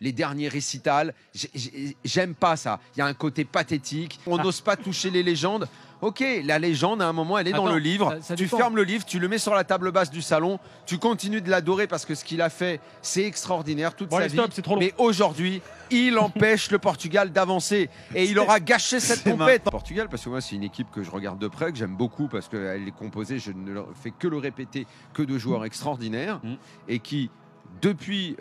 Les derniers récitals, j'aime pas ça. Il y a un côté pathétique. On n'ose pas toucher les légendes. Ok, la légende, à un moment, elle est dans le livre. Tu fermes le livre, tu le mets sur la table basse du salon, tu continues de l'adorer parce que ce qu'il a fait, c'est extraordinaire toute sa vie. Mais aujourd'hui, il empêche le Portugal d'avancer et il aura gâché cette compétition. Portugal, parce que moi, c'est une équipe que je regarde de près, que j'aime beaucoup parce qu'elle est composée, je ne fais que le répéter, que de joueurs extraordinaires et qui, depuis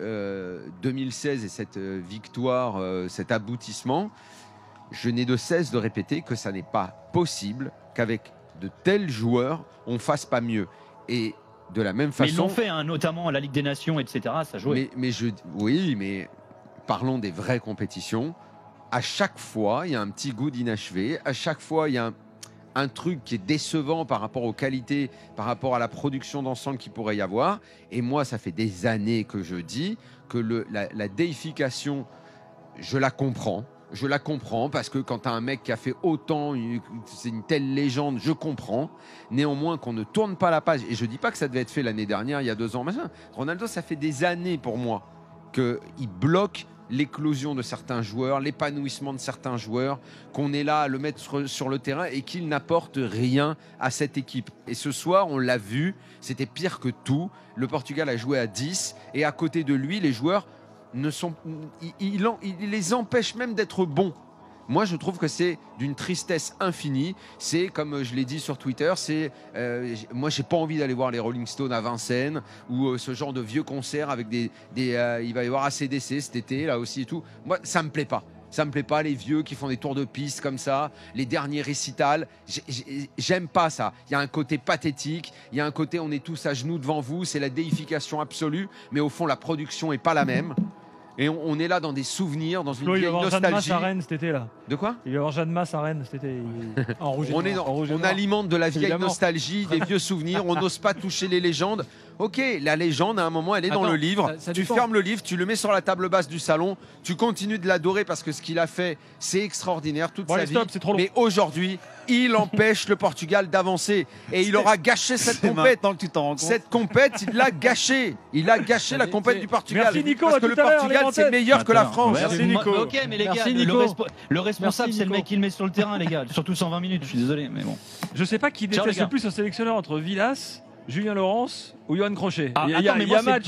2016 et cette victoire, cet aboutissement, je n'ai de cesse de répéter que ça n'est pas possible qu'avec de tels joueurs, on ne fasse pas mieux. Et de la même façon... Mais ils l'ont fait, hein, notamment à la Ligue des Nations, etc. Ça jouait. Oui, mais parlons des vraies compétitions. À chaque fois, il y a un petit goût d'inachevé. À chaque fois, il y a un truc qui est décevant par rapport aux qualités, par rapport à la production d'ensemble qu'il pourrait y avoir. Et moi, ça fait des années que je dis que la déification, je la comprends. Je la comprends parce que quand tu as un mec qui a fait autant, c'est une telle légende, je comprends. Néanmoins, qu'on ne tourne pas la page. Et je ne dis pas que ça devait être fait l'année dernière, il y a 2 ans. Machin. Ronaldo, ça fait des années pour moi qu'il bloque l'éclosion de certains joueurs, l'épanouissement de certains joueurs, qu'on est là à le mettre sur le terrain et qu'il n'apporte rien à cette équipe. Et ce soir, on l'a vu, c'était pire que tout. Le Portugal a joué à 10 et à côté de lui, les joueurs il les empêche même d'être bons. Moi, je trouve que c'est d'une tristesse infinie. C'est, comme je l'ai dit sur Twitter, moi, j'ai pas envie d'aller voir les Rolling Stones à Vincennes ou ce genre de vieux concerts avec il va y avoir ACDC cet été, là aussi et tout. Moi, ça me plaît pas. Ça me plaît pas, les vieux qui font des tours de piste comme ça, les derniers récitals. J'aime pas ça. Il y a un côté pathétique, il y a un côté on est tous à genoux devant vous, c'est la déification absolue, mais au fond, la production est pas la même. Et on est là dans des souvenirs, dans une vieille nostalgie. Il va y avoir Jeanne Masse à Rennes cet été là. De quoi? Il va y avoir Jeanne Masse à Rennes cet été. En rouge et noir. On alimente de la vieille nostalgie, des vieux souvenirs. On n'ose pas toucher les légendes. Ok, la légende, à un moment, elle est dans le livre. Tu fermes le livre, tu le mets sur la table basse du salon, tu continues de l'adorer parce que ce qu'il a fait, c'est extraordinaire toute sa vie. Mais aujourd'hui, il empêche le Portugal d'avancer et il aura gâché cette compétition. Cette compétition, il l'a gâché. Il a gâché la compétition du Portugal. Merci Nico, parce que le Portugal, c'est meilleur que la France. Merci Nico. Ok, mais les gars, le responsable, c'est le mec qui le met sur le terrain, les gars. Surtout 120 minutes, je suis désolé, mais bon. Je sais pas qui déteste le plus un sélectionneur entre Villas, Julien Laurence ou Johan Crochet.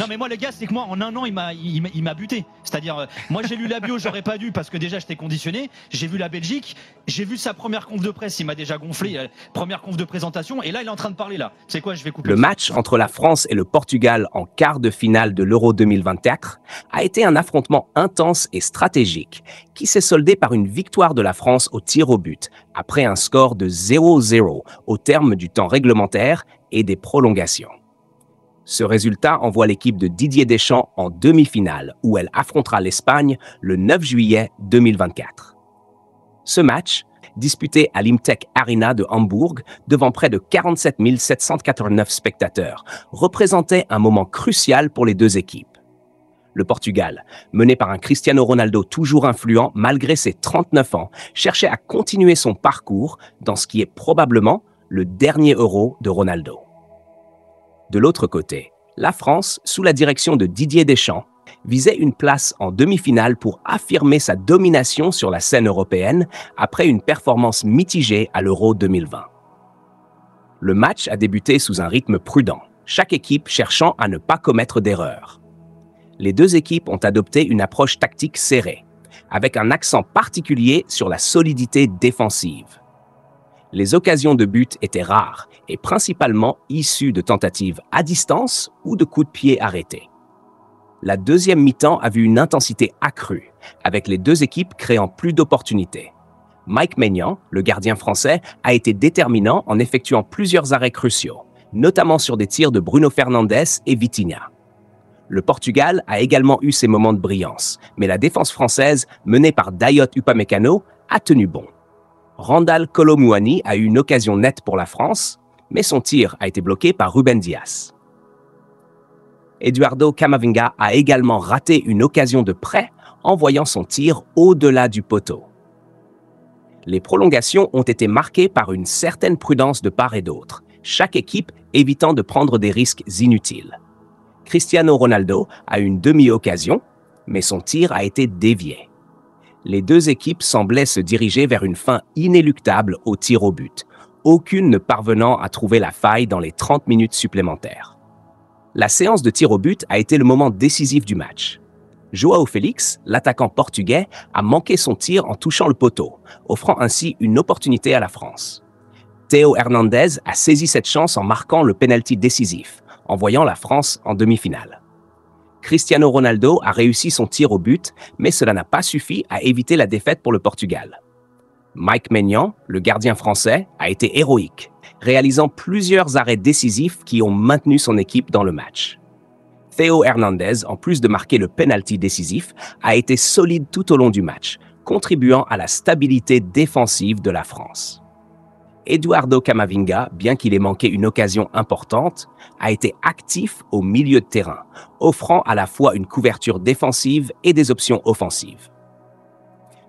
Mais moi les gars, c'est que moi en un an il m'a buté. C'est-à-dire moi j'ai lu la bio, j'aurais pas dû parce que déjà j'étais conditionné. J'ai vu la Belgique, j'ai vu sa première conf de presse, il m'a déjà gonflé. Première conf de présentation et là il est en train de parler là. C'est quoi, je vais couper. Le match entre la France et le Portugal en quart de finale de l'Euro 2024 a été un affrontement intense et stratégique qui s'est soldé par une victoire de la France au tir au but après un score de 0-0 au terme du temps réglementaire et des prolongations. Ce résultat envoie l'équipe de Didier Deschamps en demi-finale, où elle affrontera l'Espagne le 9 juillet 2024. Ce match, disputé à l'Imtech Arena de Hambourg devant près de 47 789 spectateurs, représentait un moment crucial pour les deux équipes. Le Portugal, mené par un Cristiano Ronaldo toujours influent malgré ses 39 ans, cherchait à continuer son parcours dans ce qui est probablement le dernier Euro de Ronaldo. De l'autre côté, la France, sous la direction de Didier Deschamps, visait une place en demi-finale pour affirmer sa domination sur la scène européenne après une performance mitigée à l'Euro 2020. Le match a débuté sous un rythme prudent, chaque équipe cherchant à ne pas commettre d'erreurs. Les deux équipes ont adopté une approche tactique serrée, avec un accent particulier sur la solidité défensive. Les occasions de but étaient rares et principalement issues de tentatives à distance ou de coups de pied arrêtés. La deuxième mi-temps a vu une intensité accrue, avec les deux équipes créant plus d'opportunités. Mike Maignan, le gardien français, a été déterminant en effectuant plusieurs arrêts cruciaux, notamment sur des tirs de Bruno Fernandes et Vitinha. Le Portugal a également eu ses moments de brillance, mais la défense française, menée par Dayot Upamecano, a tenu bon. Randal Kolo Muani a eu une occasion nette pour la France, mais son tir a été bloqué par Ruben Dias. Eduardo Camavinga a également raté une occasion de près en voyant son tir au-delà du poteau. Les prolongations ont été marquées par une certaine prudence de part et d'autre, chaque équipe évitant de prendre des risques inutiles. Cristiano Ronaldo a eu une demi-occasion, mais son tir a été dévié. Les deux équipes semblaient se diriger vers une fin inéluctable au tir au but, aucune ne parvenant à trouver la faille dans les 30 minutes supplémentaires. La séance de tir au but a été le moment décisif du match. João Félix, l'attaquant portugais, a manqué son tir en touchant le poteau, offrant ainsi une opportunité à la France. Théo Hernandez a saisi cette chance en marquant le pénalty décisif, envoyant la France en demi-finale. Cristiano Ronaldo a réussi son tir au but, mais cela n'a pas suffi à éviter la défaite pour le Portugal. Mike Maignan, le gardien français, a été héroïque, réalisant plusieurs arrêts décisifs qui ont maintenu son équipe dans le match. Théo Hernandez, en plus de marquer le penalty décisif, a été solide tout au long du match, contribuant à la stabilité défensive de la France. Eduardo Camavinga, bien qu'il ait manqué une occasion importante, a été actif au milieu de terrain, offrant à la fois une couverture défensive et des options offensives.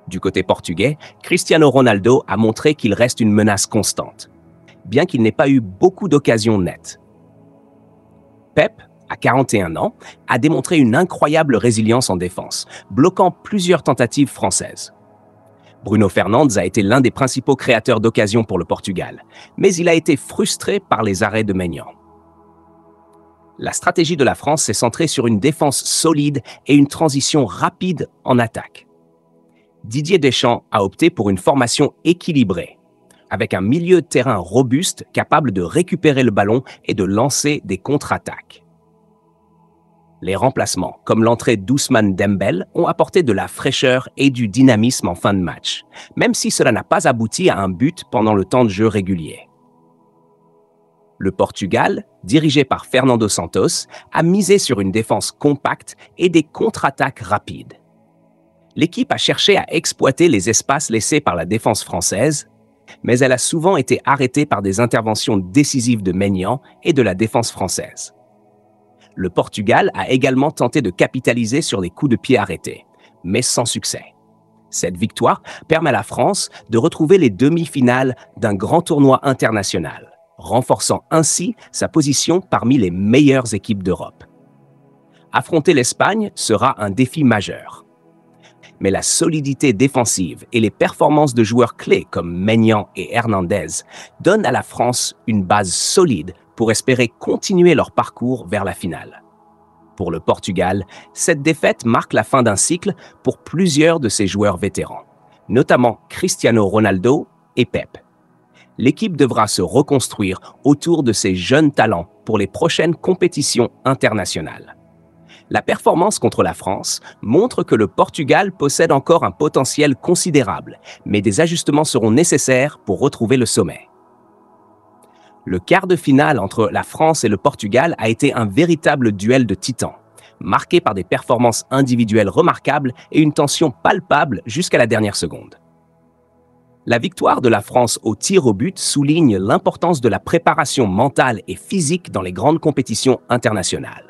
Du côté portugais, Cristiano Ronaldo a montré qu'il reste une menace constante, bien qu'il n'ait pas eu beaucoup d'occasions nettes. Pep, à 41 ans, a démontré une incroyable résilience en défense, bloquant plusieurs tentatives françaises. Bruno Fernandes a été l'un des principaux créateurs d'occasions pour le Portugal, mais il a été frustré par les arrêts de Maignan. La stratégie de la France s'est centrée sur une défense solide et une transition rapide en attaque. Didier Deschamps a opté pour une formation équilibrée, avec un milieu de terrain robuste capable de récupérer le ballon et de lancer des contre-attaques. Les remplacements, comme l'entrée d'Ousmane Dembélé, ont apporté de la fraîcheur et du dynamisme en fin de match, même si cela n'a pas abouti à un but pendant le temps de jeu régulier. Le Portugal, dirigé par Fernando Santos, a misé sur une défense compacte et des contre-attaques rapides. L'équipe a cherché à exploiter les espaces laissés par la défense française, mais elle a souvent été arrêtée par des interventions décisives de Maignan et de la défense française. Le Portugal a également tenté de capitaliser sur les coups de pied arrêtés, mais sans succès. Cette victoire permet à la France de retrouver les demi-finales d'un grand tournoi international, renforçant ainsi sa position parmi les meilleures équipes d'Europe. Affronter l'Espagne sera un défi majeur. Mais la solidité défensive et les performances de joueurs clés comme Maignan et Hernandez donnent à la France une base solide pour espérer continuer leur parcours vers la finale. Pour le Portugal, cette défaite marque la fin d'un cycle pour plusieurs de ses joueurs vétérans, notamment Cristiano Ronaldo et Pep. L'équipe devra se reconstruire autour de ses jeunes talents pour les prochaines compétitions internationales. La performance contre la France montre que le Portugal possède encore un potentiel considérable, mais des ajustements seront nécessaires pour retrouver le sommet. Le quart de finale entre la France et le Portugal a été un véritable duel de titans, marqué par des performances individuelles remarquables et une tension palpable jusqu'à la dernière seconde. La victoire de la France au tir au but souligne l'importance de la préparation mentale et physique dans les grandes compétitions internationales.